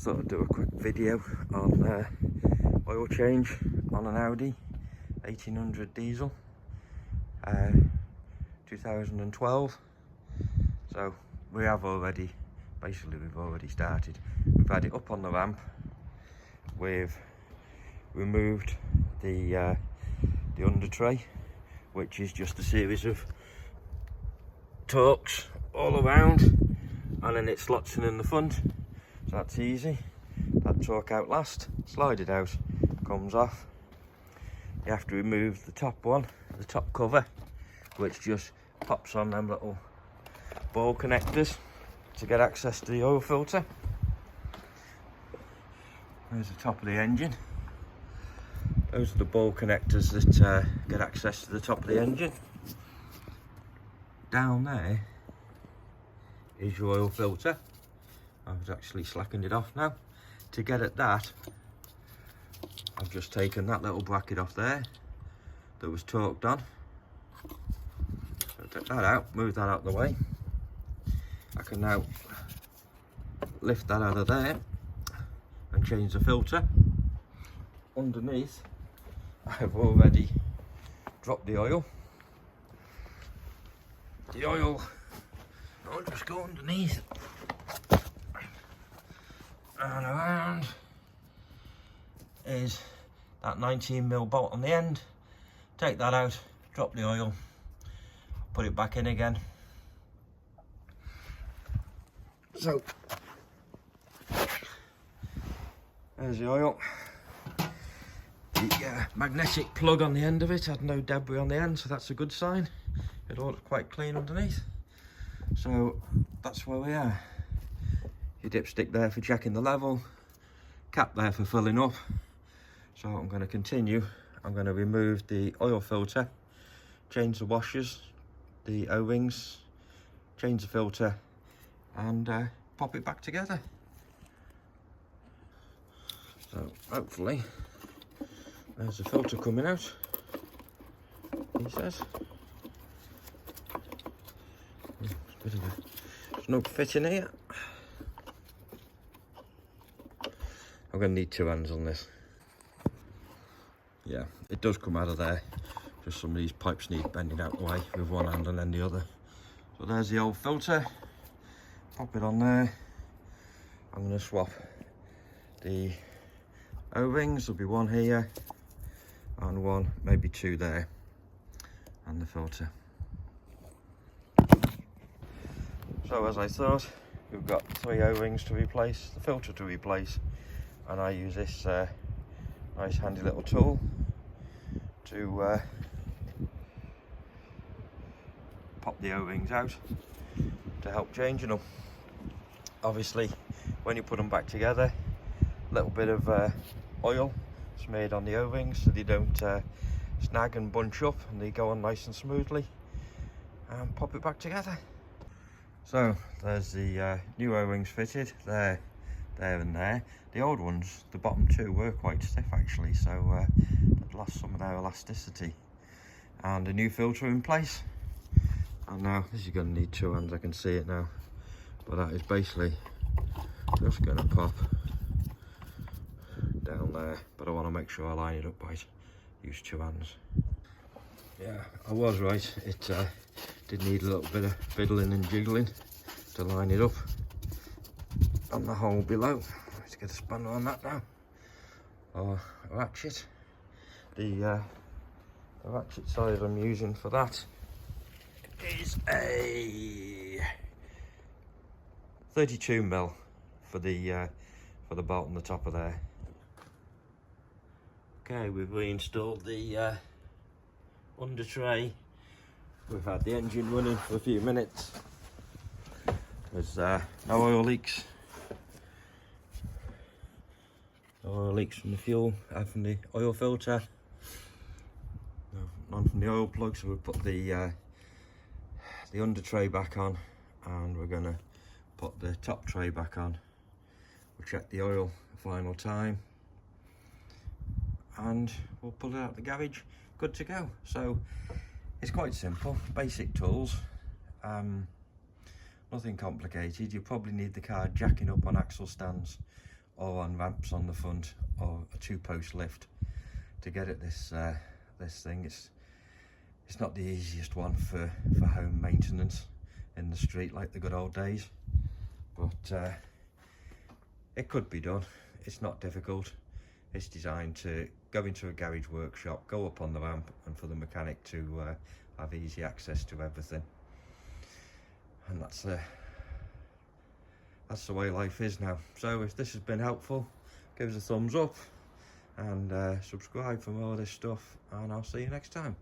just thought I'd do a quick video on oil change on an Audi 1800 diesel 2012. So we have already, basically we've already started. We've had it up on the ramp. We've removed the under tray, which is just a series of torques all around, and then it slots in the front, so that's easy. That torque out last, slide it out, comes off. You have to remove the top one, the top cover, which just pops on them little ball connectors to get access to the oil filter. There's the top of the engine. Those are the ball connectors that get access to the top of the engine. Down there is your oil filter. I've actually slackened it off now. To get at that, I've just taken that little bracket off there that was torqued on. So take that out, move that out of the way. I can now lift that out of there and change the filter. Underneath, I've already dropped the oil. The oil, I'll just go underneath and around, is that 19mm bolt on the end. Take that out, drop the oil, put it back in again. So there's the oil. The magnetic plug on the end of it had no debris on the end, so that's a good sign. It all looked quite clean underneath. So that's where we are. Your dipstick there for checking the level, cap there for filling up. So I'm going to continue. I'm going to remove the oil filter, change the washers, the O-rings, change the filter, and pop it back together. So hopefully there's the filter coming out, he says. There's no fit in here. I'm going to need two hands on this. Yeah, it does come out of there. Just some of these pipes need bending out the way with one hand and then the other. So there's the old filter. Pop it on there. I'm going to swap the O-rings. There'll be one here and one, maybe two there, and the filter. So as I thought, we've got 3 O-rings to replace, the filter to replace, and I use this nice handy little tool to pop the O-rings out to help changing them. Obviously, when you put them back together, a little bit of oil smeared on the O-rings so they don't snag and bunch up, and they go on nice and smoothly, and pop it back together. So there's the new O-rings fitted there, and there. The old ones, the bottom 2, were quite stiff actually, so they'd lost some of their elasticity. And a new filter in place. And now this is going to need 2 hands, I can see it now, but that is basically just going to pop down there, but I want to make sure I line it up right. Use 2 hands. Yeah, I was right. It did need a little bit of fiddling and jiggling to line it up on the hole below. Let's get a spanner on that now, or a ratchet. The ratchet size I'm using for that is a 32mm for the bolt on the top of there. Okay, we've reinstalled the under tray. We've had the engine running for a few minutes. There's no oil leaks. No oil leaks from the fuel, from the oil filter. None from the oil plug, so we've put the under tray back on, and we're going to put the top tray back on. We'll check the oil a final time, and we'll pull it out of the garage, good to go. So it's quite simple, basic tools, nothing complicated. You probably need the car jacking up on axle stands or on ramps on the front, or a 2-post lift to get at this thing. It's not the easiest one for home maintenance in the street like the good old days, but it could be done. It's not difficult. It's designed to go into a garage workshop, go up on the ramp, and for the mechanic to have easy access to everything. And that's the way life is now. So if this has been helpful, give us a thumbs up and subscribe for more of this stuff, and I'll see you next time.